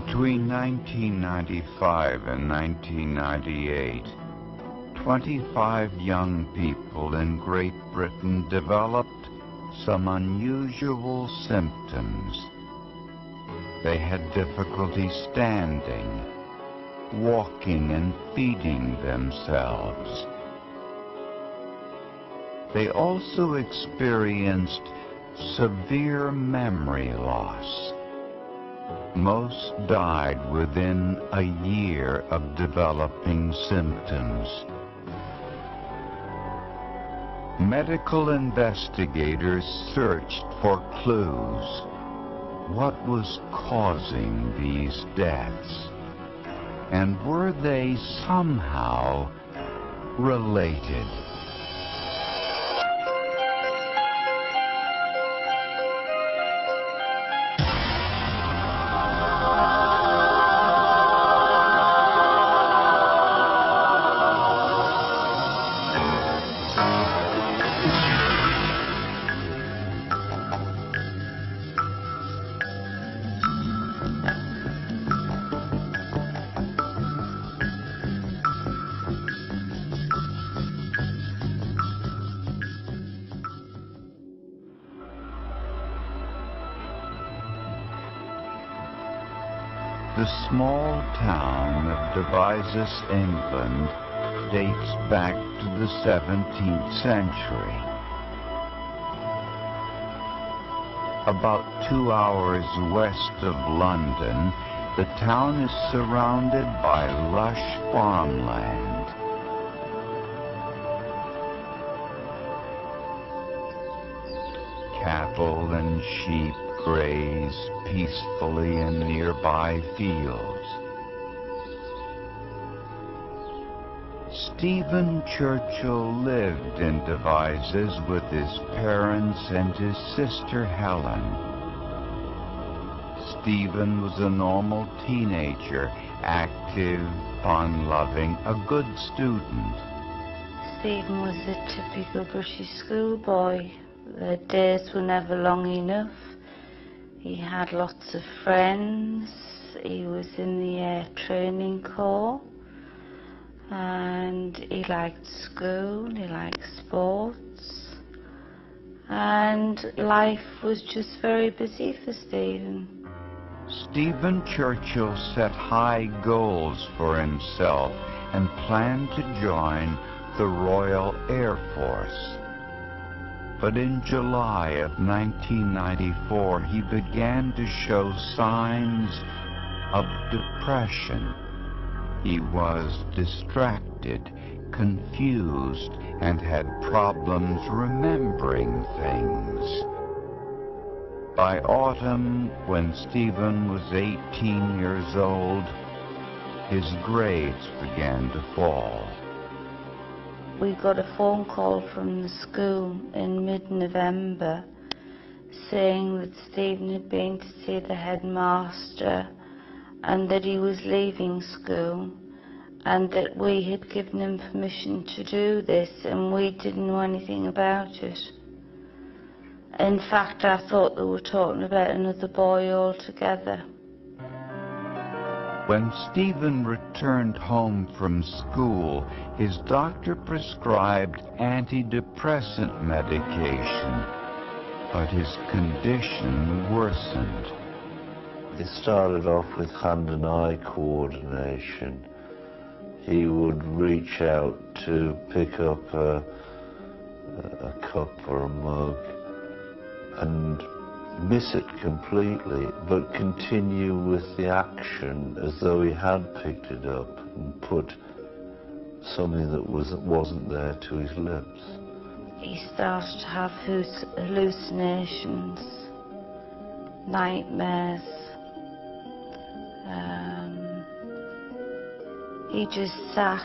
Between 1995 and 1998, 25 young people in Great Britain developed some unusual symptoms. They had difficulty standing, walking, and feeding themselves. They also experienced severe memory loss. Most died within a year of developing symptoms. Medical investigators searched for clues. What was causing these deaths? And were they somehow related? The small town of Devizes, England, dates back to the 17th century. About 2 hours west of London, the town is surrounded by lush farmland. Cattle and sheep graze peacefully in nearby fields. Stephen Churchill lived in Devizes with his parents and his sister Helen. Stephen was a normal teenager, active, fun-loving, a good student. Stephen was a typical British schoolboy. The days were never long enough. He had lots of friends. He was in the Air Training Corps, and he liked school, he liked sports, and life was just very busy for Stephen. Stephen Churchill set high goals for himself and planned to join the Royal Air Force. But in July of 1994, he began to show signs of depression. He was distracted, confused, and had problems remembering things. By autumn, when Stephen was 18 years old, his grades began to fall. We got a phone call from the school in mid-November saying that Stephen had been to see the headmaster and that he was leaving school, and that we had given him permission to do this and we didn't know anything about it. In fact, I thought they were talking about another boy altogether. When Stephen returned home from school, his doctor prescribed antidepressant medication, but his condition worsened. It started off with hand and eye coordination. He would reach out to pick up a cup or a mug and miss it completely, but continue with the action as though he had picked it up and put something that wasn't there to his lips. He started to have hallucinations, nightmares. He just sat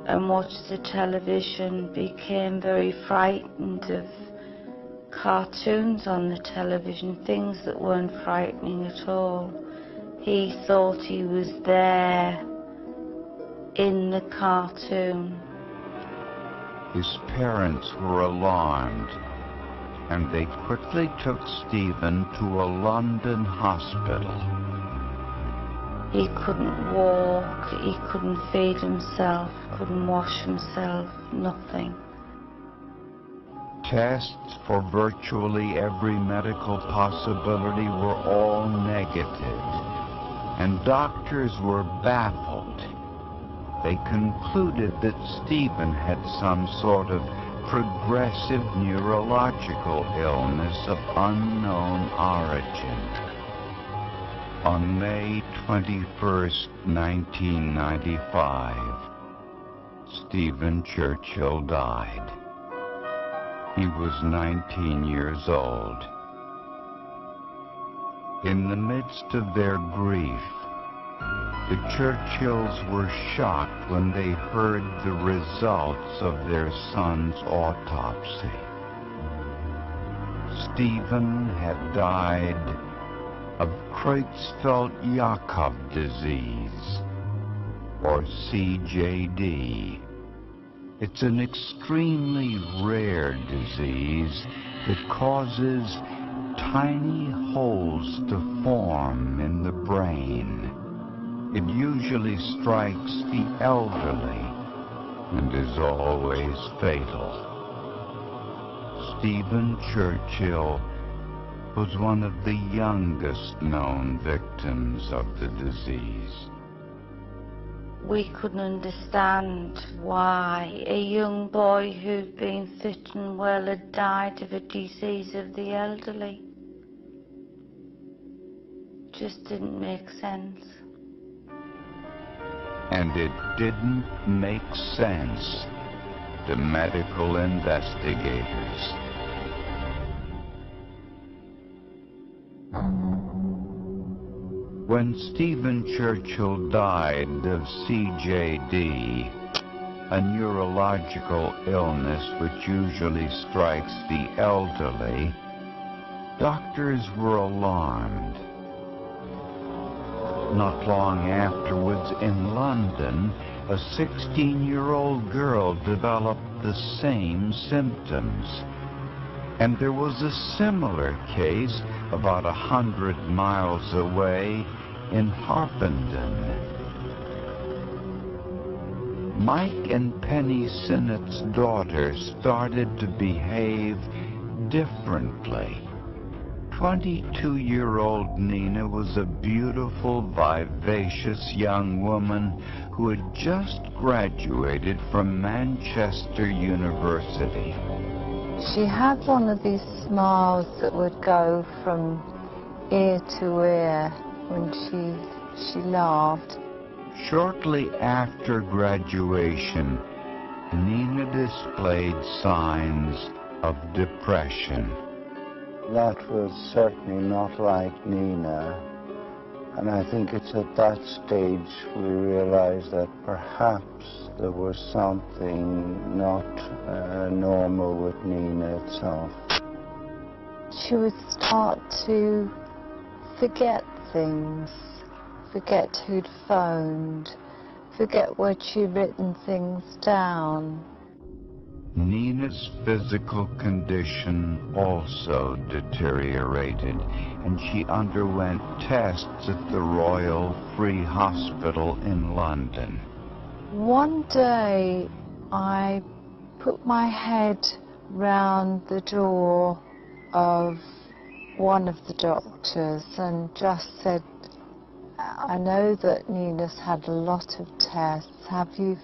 and watched the television, became very frightened of cartoons on the television, things that weren't frightening at all. He thought he was there in the cartoon. His parents were alarmed, and they quickly took Stephen to a London hospital. He couldn't walk, he couldn't feed himself, couldn't wash himself, nothing. Tests for virtually every medical possibility were all negative, and doctors were baffled. They concluded that Stephen had some sort of progressive neurological illness of unknown origin. On May 21st, 1995, Stephen Churchill died. He was 19 years old. In the midst of their grief, the Churchills were shocked when they heard the results of their son's autopsy. Stephen had died of Creutzfeldt-Jakob disease, or CJD. It's an extremely rare disease that causes tiny holes to form in the brain. It usually strikes the elderly and is always fatal. Stephen Churchill was one of the youngest known victims of the disease. We couldn't understand why a young boy who'd been fit and well had died of a disease of the elderly. Just didn't make sense. And it didn't make sense to medical investigators. When Stephen Churchill died of CJD, a neurological illness which usually strikes the elderly, doctors were alarmed. Not long afterwards in London, a 16-year-old girl developed the same symptoms. And there was a similar case about 100 miles away in Harpenden. Mike and Penny Sinnott's daughter started to behave differently. 22-year-old Nina was a beautiful, vivacious young woman who had just graduated from Manchester University. She had one of these smiles that would go from ear to ear when she laughed. Shortly after graduation, Nina displayed signs of depression. That was certainly not like Nina, and I think it's at that stage we realized that perhaps there was something not normal with Nina itself. She would start to forget things, forget who'd phoned, forget where she'd written things down. Nina's physical condition also deteriorated, and she underwent tests at the Royal Free Hospital in London. One day I put my head round the door of one of the doctors and just said, I know that Nina's had a lot of tests. Have you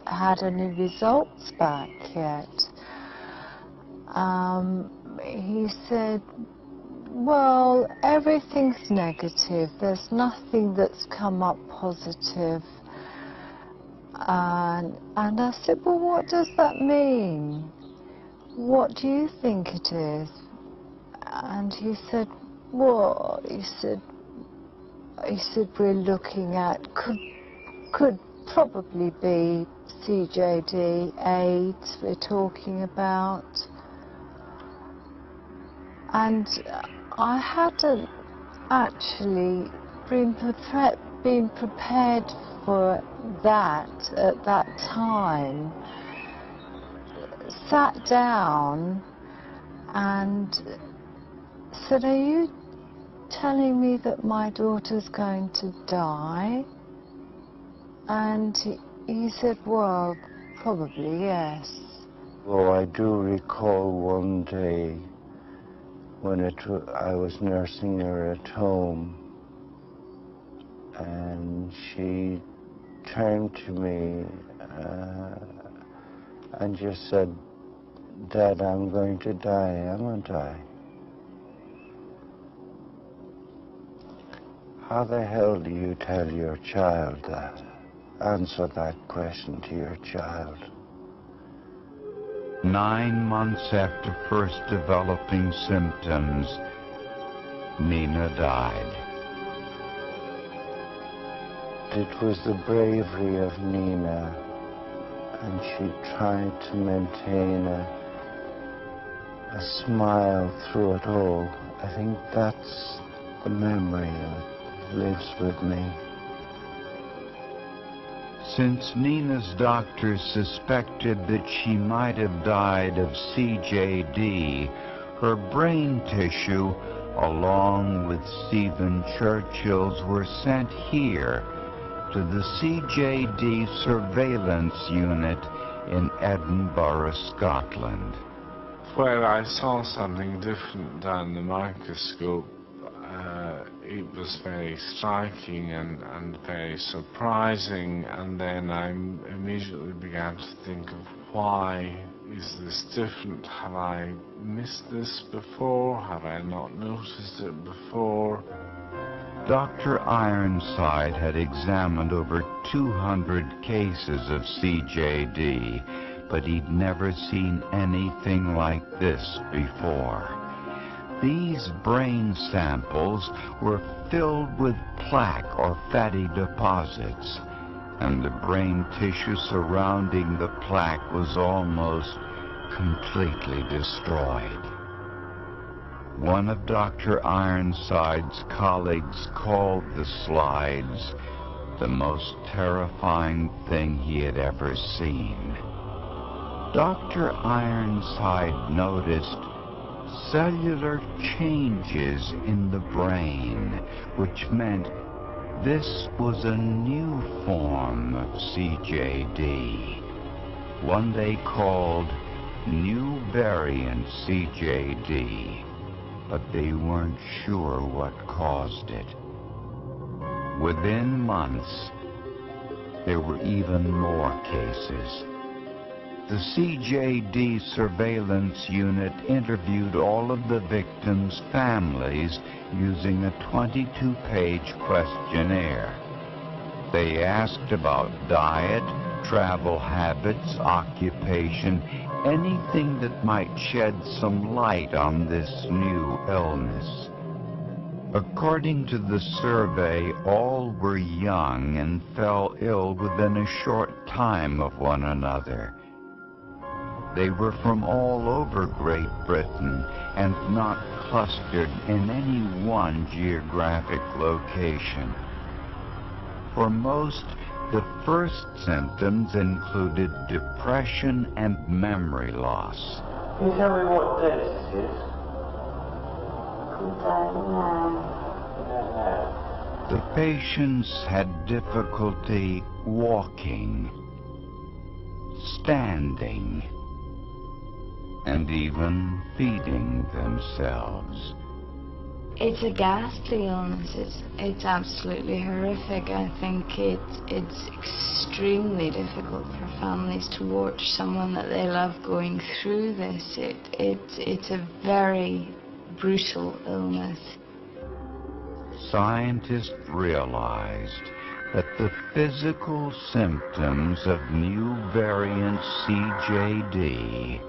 had any results back yet? He said, well, everything's negative. There's nothing that's come up positive. And I said, well, what does that mean? What do you think it is? And he said, well, he said we're looking at, could probably be CJD, AIDS we're talking about. And I hadn't actually been prepared for that at that time. Sat down and said, are you telling me that my daughter's going to die? And he said, well, probably yes. Oh, I do recall one day when I was nursing her at home, and she turned to me and just said, Dad, I'm going to die, haven't I? How the hell do you tell your child that? Answer that question to your child. 9 months after first developing symptoms, Nina died. It was the bravery of Nina, and she tried to maintain a smile through it all. I think that's the memory that lives with me. Since Nina's doctors suspected that she might have died of CJD, her brain tissue, along with Stephen Churchill's, were sent here to the CJD surveillance unit in Edinburgh, Scotland. Well, I saw something different down the microscope. It was very striking and very surprising, and then I immediately began to think of why is this different? Have I missed this before? Have I not noticed it before? Dr. Ironside had examined over 200 cases of CJD, but he'd never seen anything like this before. These brain samples were filled with plaque or fatty deposits, and the brain tissue surrounding the plaque was almost completely destroyed. One of Dr. Ironside's colleagues called the slides the most terrifying thing he had ever seen. Dr. Ironside noticed cellular changes in the brain, which meant this was a new form of CJD, one they called New Variant CJD, but they weren't sure what caused it. Within months, there were even more cases. The CJD surveillance unit interviewed all of the victims' families using a 22-page questionnaire. They asked about diet, travel habits, occupation, anything that might shed some light on this new illness. According to the survey, all were young and fell ill within a short time of one another. They were from all over Great Britain and not clustered in any one geographic location. For most, the first symptoms included depression and memory loss. Can you tell me what day this is? The patients had difficulty walking, standing, and even feeding themselves. It's a ghastly illness. It's absolutely horrific. I think it's extremely difficult for families to watch someone that they love going through this. It's a very brutal illness. Scientists realized that the physical symptoms of new variant CJD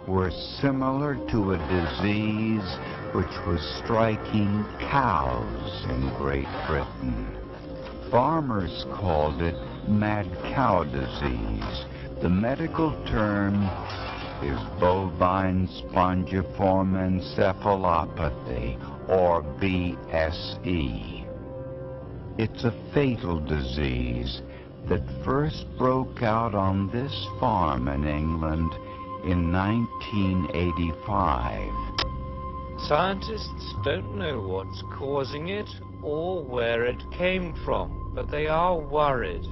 were similar to a disease which was striking cows in Great Britain. Farmers called it mad cow disease. The medical term is bovine spongiform encephalopathy, or BSE. It's a fatal disease that first broke out on this farm in England in 1985. Scientists don't know what's causing it or where it came from, but they are worried.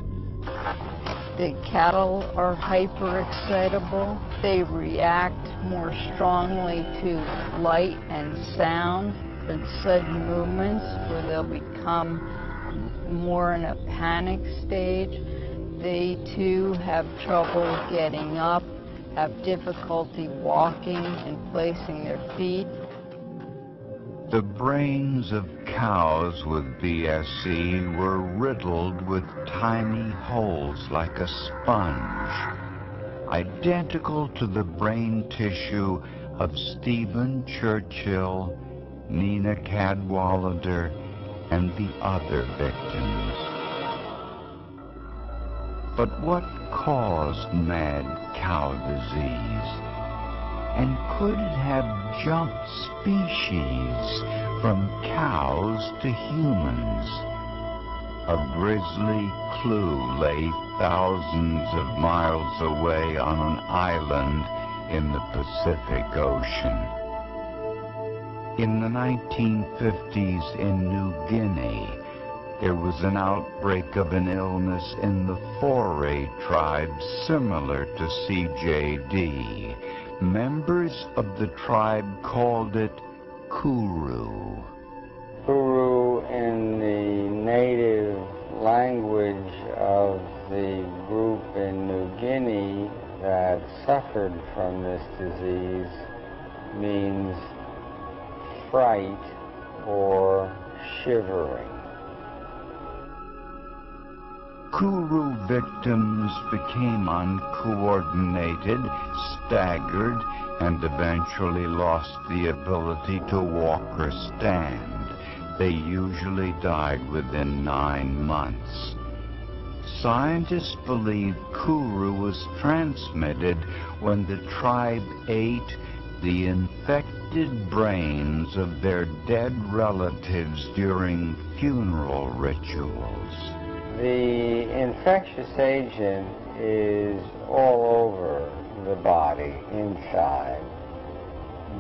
The cattle are hyperexcitable. They react more strongly to light and sound and sudden movements, where they'll become more in a panic stage. They too have trouble getting up, have difficulty walking and placing their feet. The brains of cows with BSE were riddled with tiny holes like a sponge, identical to the brain tissue of Stephen Churchill, Nina Cadwallader, and the other victims. But what caused mad cow disease? And could it have jumped species from cows to humans? A grisly clue lay thousands of miles away on an island in the Pacific Ocean. In the 1950s in New Guinea, there was an outbreak of an illness in the Foray tribe similar to CJD. Members of the tribe called it Kuru. Kuru in the native language of the group in New Guinea that suffered from this disease means fright or shivering. Kuru victims became uncoordinated, staggered, and eventually lost the ability to walk or stand. They usually died within 9 months. Scientists believe Kuru was transmitted when the tribe ate the infected brains of their dead relatives during funeral rituals. The infectious agent is all over the body, inside,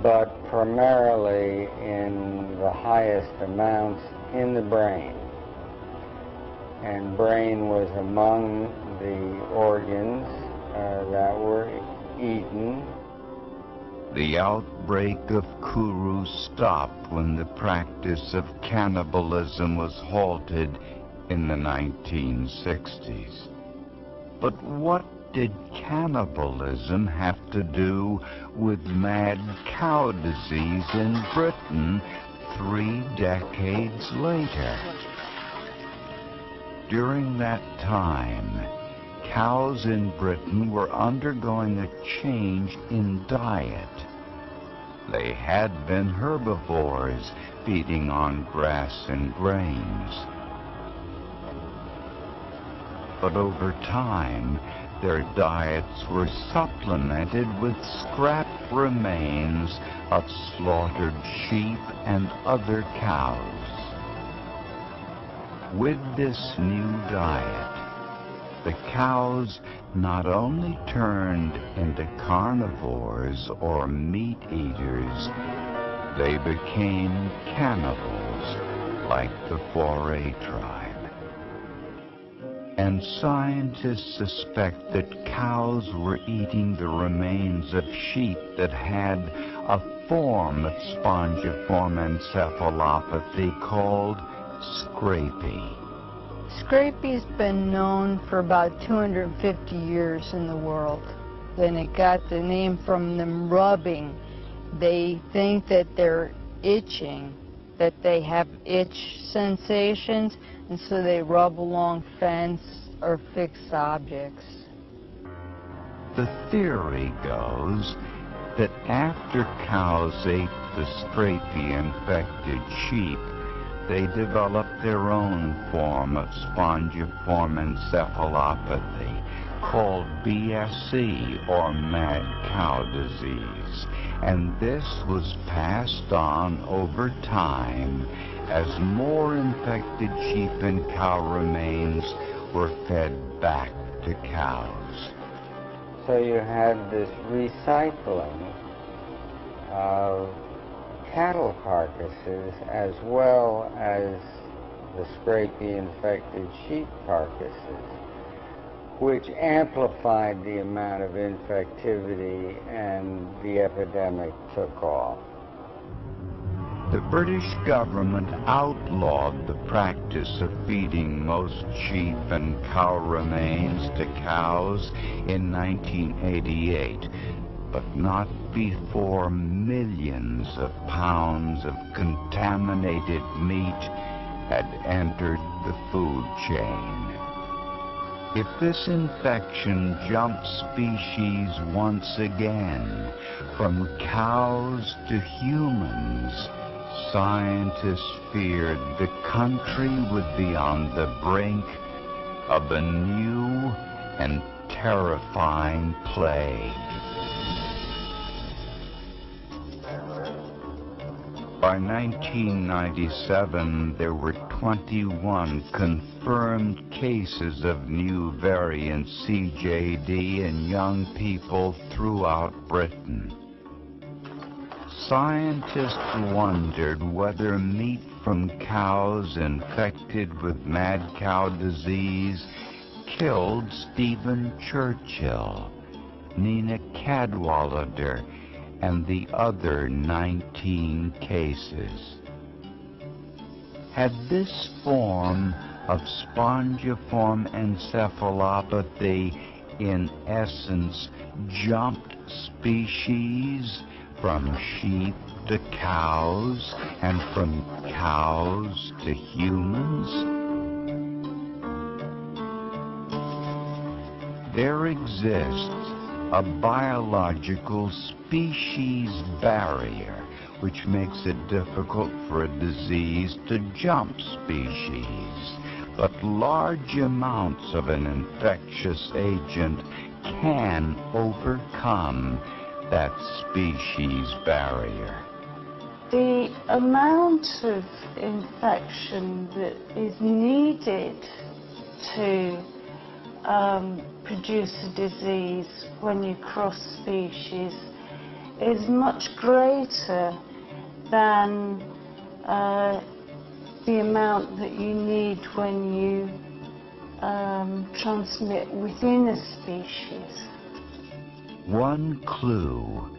but primarily in the highest amounts in the brain. And brain was among the organs that were eaten. The outbreak of Kuru stopped when the practice of cannibalism was halted in the 1960s. But what did cannibalism have to do with mad cow disease in Britain 3 decades later? During that time, cows in Britain were undergoing a change in diet. They had been herbivores, feeding on grass and grains. But over time, their diets were supplemented with scrap remains of slaughtered sheep and other cows. With this new diet, the cows not only turned into carnivores or meat eaters, they became cannibals like the Foray tribe. And scientists suspect that cows were eating the remains of sheep that had a form of spongiform encephalopathy called scrapie. Scrapie's been known for about 250 years in the world. Then it got the name from them rubbing. They think that they're itching, that they have itch sensations, and so they rub along fence or fixed objects. The theory goes that after cows ate the scrapie-infected sheep, they developed their own form of spongiform encephalopathy called BSE, or mad cow disease. And this was passed on over time as more infected sheep and cow remains were fed back to cows. So you had this recycling of cattle carcasses as well as the scrapie-infected sheep carcasses, which amplified the amount of infectivity, and the epidemic took off. The British government outlawed the practice of feeding most sheep and cow remains to cows in 1988, but not before millions of pounds of contaminated meat had entered the food chain. If this infection jumped species once again, from cows to humans, scientists feared the country would be on the brink of a new and terrifying plague. By 1997, there were 21 confirmed cases of new variant CJD in young people throughout Britain. Scientists wondered whether meat from cows infected with mad cow disease killed Stephen Churchill, Nina Cadwallader, and the other 19 cases. Had this form of spongiform encephalopathy in essence jumped species from sheep to cows and from cows to humans? There exists a biological species barrier which makes it difficult for a disease to jump species. But large amounts of an infectious agent can overcome that species barrier. The amount of infection that is needed to produce a disease when you cross species is much greater than the amount that you need when you transmit within a species. One clue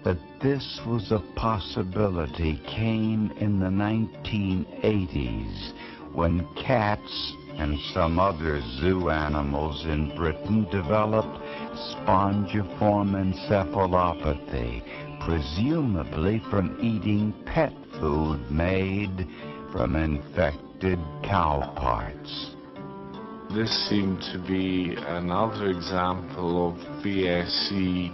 that this was a possibility came in the 1980s when cats and some other zoo animals in Britain developed spongiform encephalopathy, presumably from eating pet food made from infected cow parts. This seemed to be another example of BSE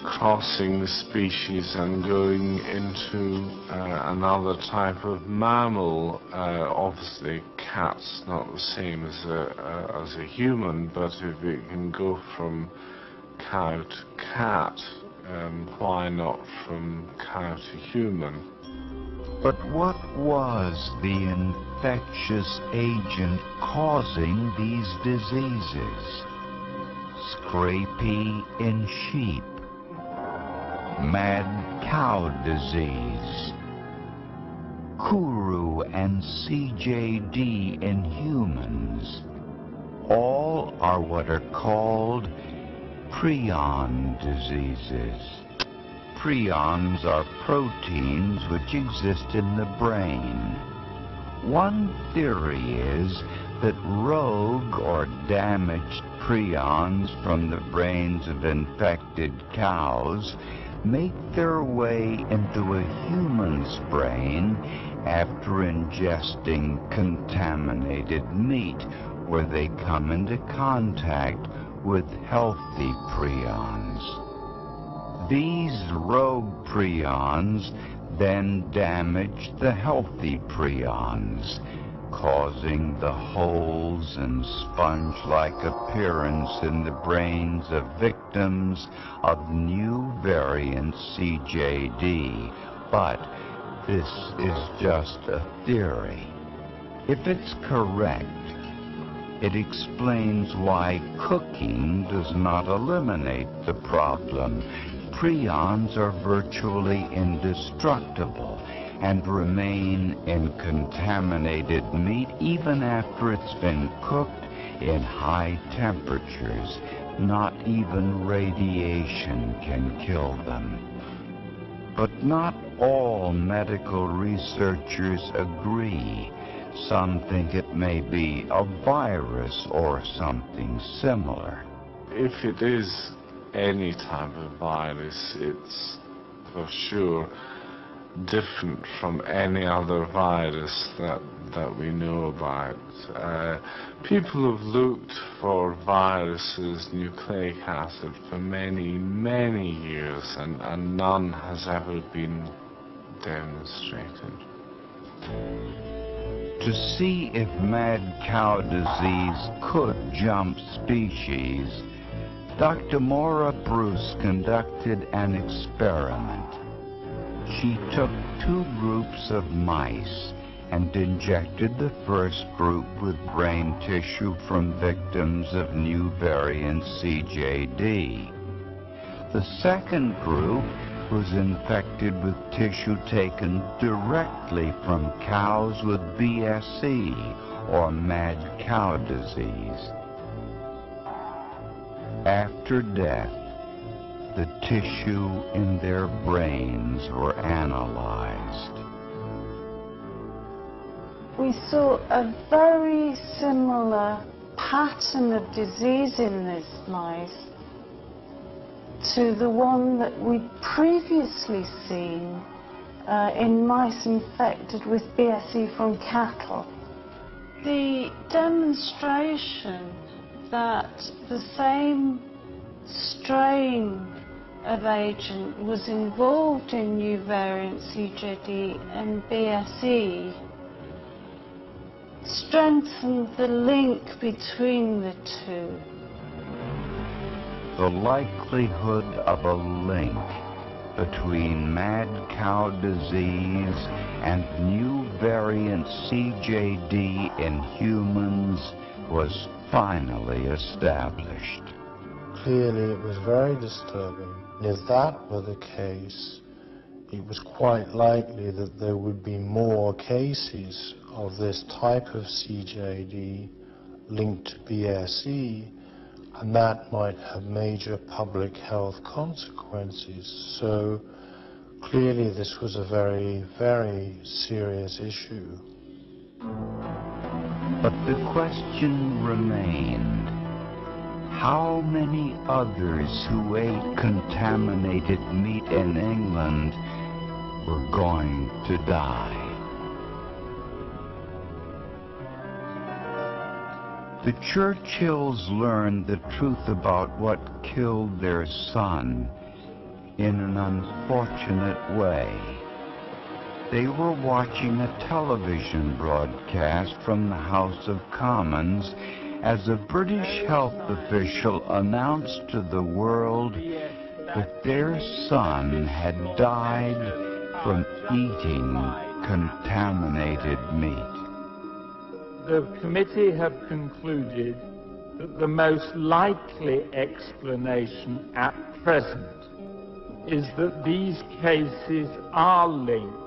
crossing the species and going into another type of mammal. Obviously, cat's not the same as a human, but if it can go from cow to cat, why not from cow to human? But what was the infectious agent causing these diseases? Scrapie in sheep, mad cow disease, Kuru and CJD in humans. All are what are called prion diseases. Prions are proteins which exist in the brain. One theory is that rogue or damaged prions from the brains of infected cows make their way into a human's brain after ingesting contaminated meat, where they come into contact with healthy prions. These rogue prions then damage the healthy prions, causing the holes and sponge-like appearance in the brains of victims of new variant CJD. But this is just a theory. If it's correct, it explains why cooking does not eliminate the problem. prions are virtually indestructible and remain in contaminated meat even after it's been cooked in high temperatures. Not even radiation can kill them. But not all medical researchers agree. Some think it may be a virus or something similar. If it is any type of virus, it's for sure different from any other virus that we know about. People have looked for viruses, nucleic acid, for many, many years, and none has ever been demonstrated. To see if mad cow disease could jump species, Dr. Maura Bruce conducted an experiment. She took 2 groups of mice and injected the first group with brain tissue from victims of new variant CJD. The second group was infected with tissue taken directly from cows with BSE, or mad cow disease. After death, the tissue in their brains were analyzed. We saw a very similar pattern of disease in these mice to the one that we'd previously seen in mice infected with BSE from cattle. The demonstration that the same strain of agent was involved in new variant CJD and BSE strengthened the link between the two. The likelihood of a link between mad cow disease and new variant CJD in humans was finally established. Clearly, it was very disturbing. If that were the case, it was quite likely that there would be more cases of this type of CJD linked to BSE, and that might have major public health consequences. So clearly this was a very, very serious issue. But the question remained, how many others who ate contaminated meat in England were going to die? The Churchills learned the truth about what killed their son in an unfortunate way. They were watching a television broadcast from the House of Commons as a British health official announced to the world that their son had died from eating contaminated meat. The committee have concluded that the most likely explanation at present is that these cases are linked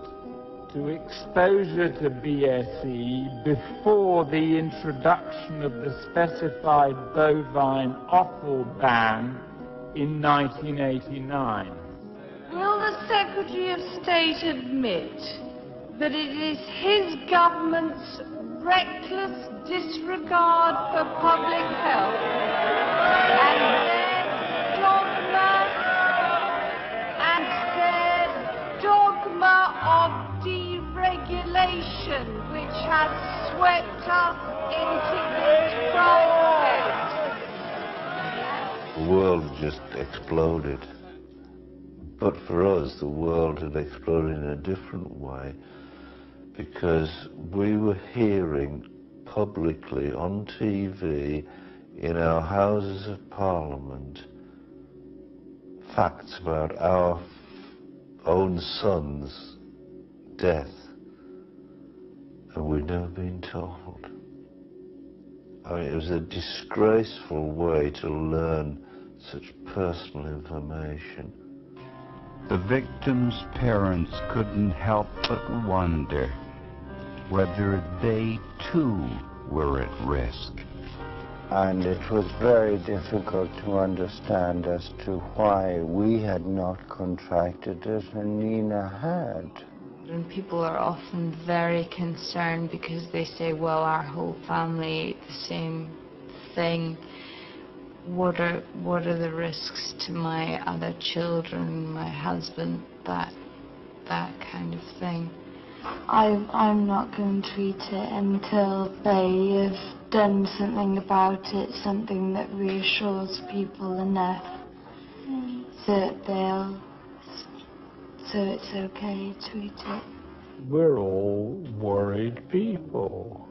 to exposure to BSE before the introduction of the specified bovine offal ban in 1989. Will the Secretary of State admit that it is his government's reckless disregard for public health and their dogma of deregulation which has swept us into this crisis? The world just exploded. But for us, the world had exploded in a different way, because we were hearing publicly on TV in our Houses of Parliament facts about our own son's death, and we'd never been told. I mean, it was a disgraceful way to learn such personal information. The victims' parents couldn't help but wonder whether they too were at risk. And it was very difficult to understand as to why we had not contracted it and Nina had. And people are often very concerned because they say, well, our whole family ate the same thing. What are the risks to my other children, my husband, that kind of thing. I'm not going to treat it until they have done something about it, something that reassures people enough that so it's okay to treat it. We're all worried people.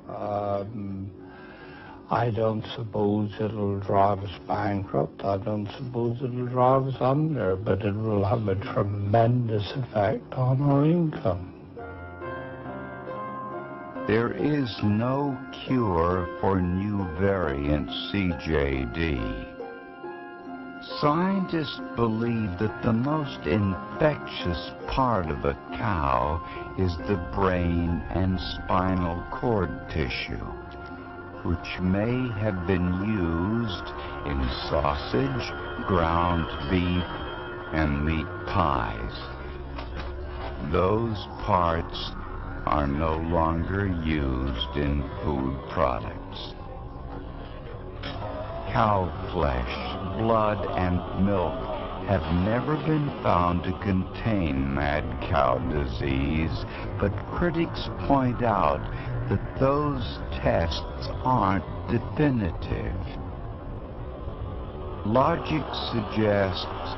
I don't suppose it'll drive us bankrupt. I don't suppose it'll drive us under, but it will have a tremendous effect on our income. There is no cure for new variant CJD. Scientists believe that the most infectious part of a cow is the brain and spinal cord tissue, which may have been used in sausage, ground beef, and meat pies. Those parts are no longer used in food products. Cow flesh, blood, and milk have never been found to contain mad cow disease, but critics point out that those tests aren't definitive. Logic suggests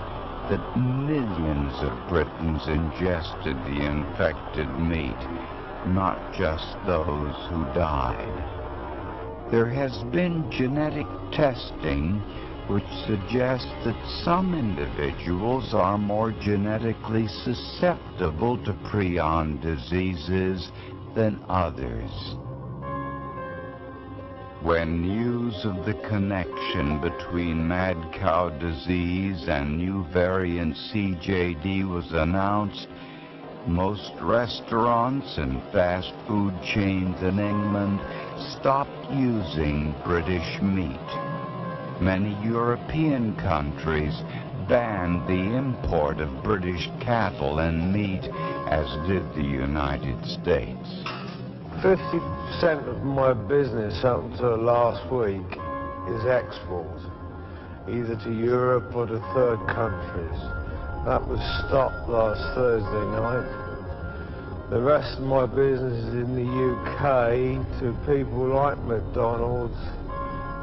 that millions of Britons ingested the infected meat, not just those who died. There has been genetic testing which suggests that some individuals are more genetically susceptible to prion diseases than others. When news of the connection between mad cow disease and new variant CJD was announced, most restaurants and fast food chains in England stopped using British meat. Many European countries banned the import of British cattle and meat, as did the United States. 50% of my business up until last week is export, either to Europe or to third countries. That was stopped last Thursday night. The rest of my business is in the UK to people like McDonald's.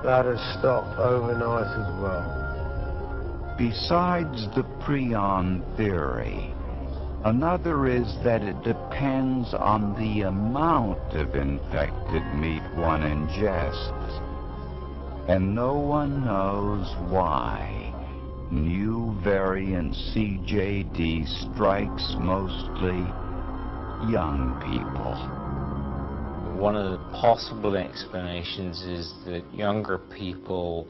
That has stopped overnight as well. Besides the prion theory, another is that it depends on the amount of infected meat one ingests, and no one knows why new variant CJD strikes mostly young people. One of the possible explanations is that younger people,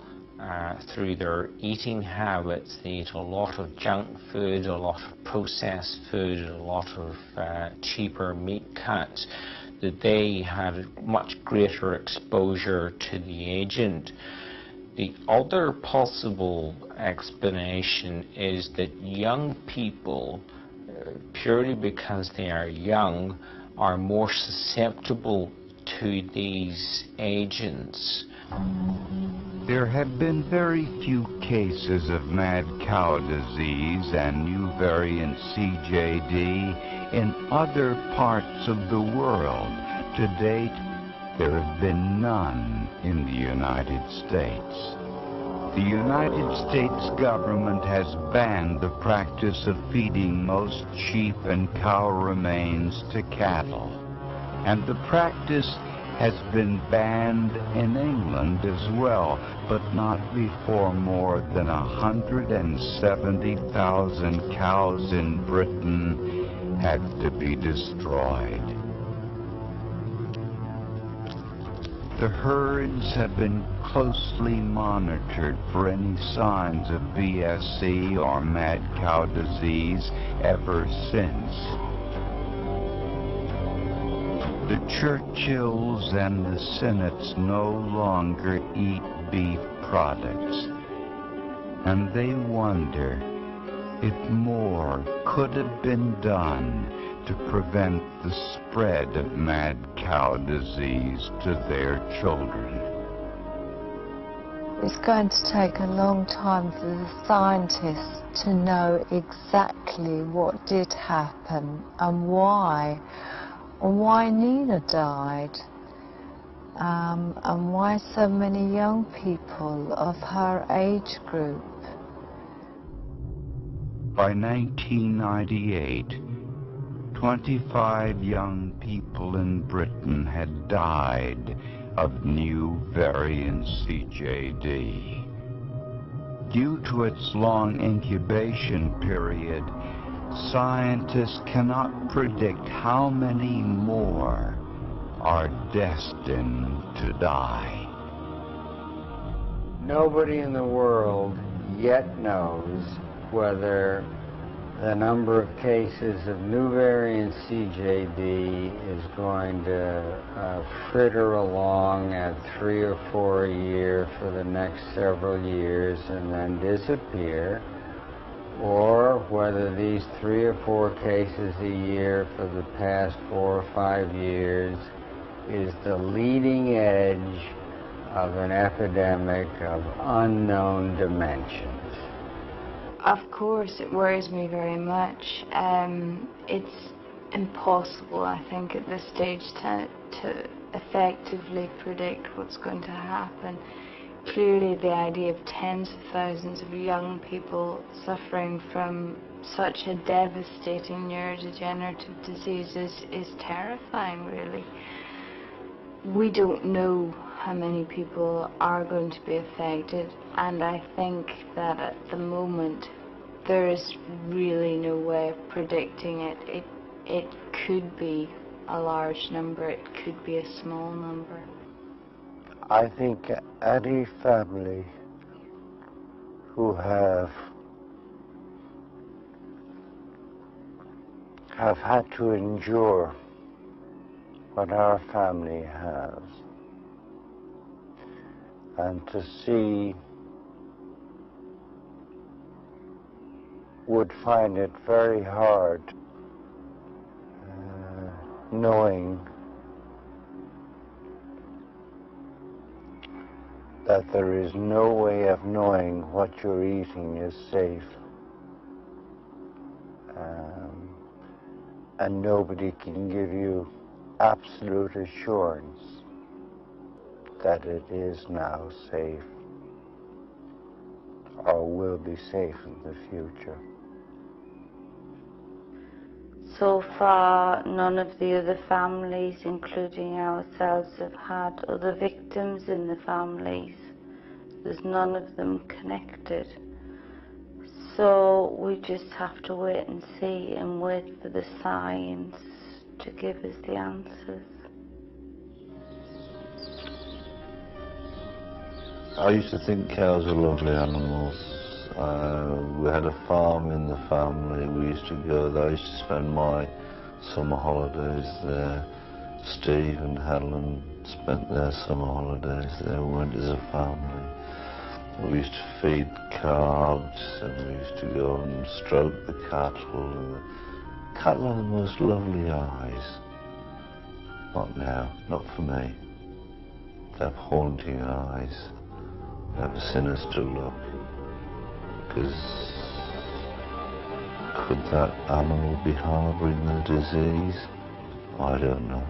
through their eating habits, they eat a lot of junk food, a lot of processed food, a lot of cheaper meat cuts, that they had much greater exposure to the agent. The other possible explanation is that young people, purely because they are young, are more susceptible to these agents. There have been very few cases of mad cow disease and new variant CJD in other parts of the world. To date, there have been none in the United States. The United States government has banned the practice of feeding most sheep and cow remains to cattle, and the practice has been banned in England as well, but not before more than 170,000 cows in Britain had to be destroyed. The herds have been closely monitored for any signs of BSE or mad cow disease ever since. The Churchills and the Sinnotts no longer eat beef products, and they wonder if more could have been done to prevent the spread of mad cow disease to their children. It's going to take a long time for the scientists to know exactly what did happen and why Nina died, and why so many young people of her age group. By 1998, 25 young people in Britain had died of new variant CJD. Due to its long incubation period, scientists cannot predict how many more are destined to die. Nobody in the world yet knows whether the number of cases of new variant CJD is going to fritter along at 3 or 4 a year for the next several years and then disappear, or whether these 3 or 4 cases a year for the past 4 or 5 years is the leading edge of an epidemic of unknown dimensions. Of course, it worries me very much. It's impossible, I think, at this stage to effectively predict what's going to happen. Clearly, the idea of tens of thousands of young people suffering from such a devastating neurodegenerative disease is terrifying, really. We don't know how many people are going to be affected, and I think that at the moment there is really no way of predicting it. It could be a large number, it could be a small number. I think any family who have had to endure what our family has, and to see, would find it very hard knowing that there is no way of knowing what you're eating is safe, and nobody can give you absolute assurance that it is now safe or will be safe in the future. So far, none of the other families, including ourselves, have had other victims in the families. There's none of them connected. So we just have to wait and see and wait for the science to give us the answers. I used to think cows were lovely animals. We had a farm in the family. We used to go there. I used to spend my summer holidays there. Steve and Helen spent their summer holidays there. We went as a family. We used to feed calves, and we used to go and stroke the cattle. And the cattle have the most lovely eyes. Not now, not for me. They have haunting eyes. They have a sinister look. Because could that animal be harboring the disease? I don't know.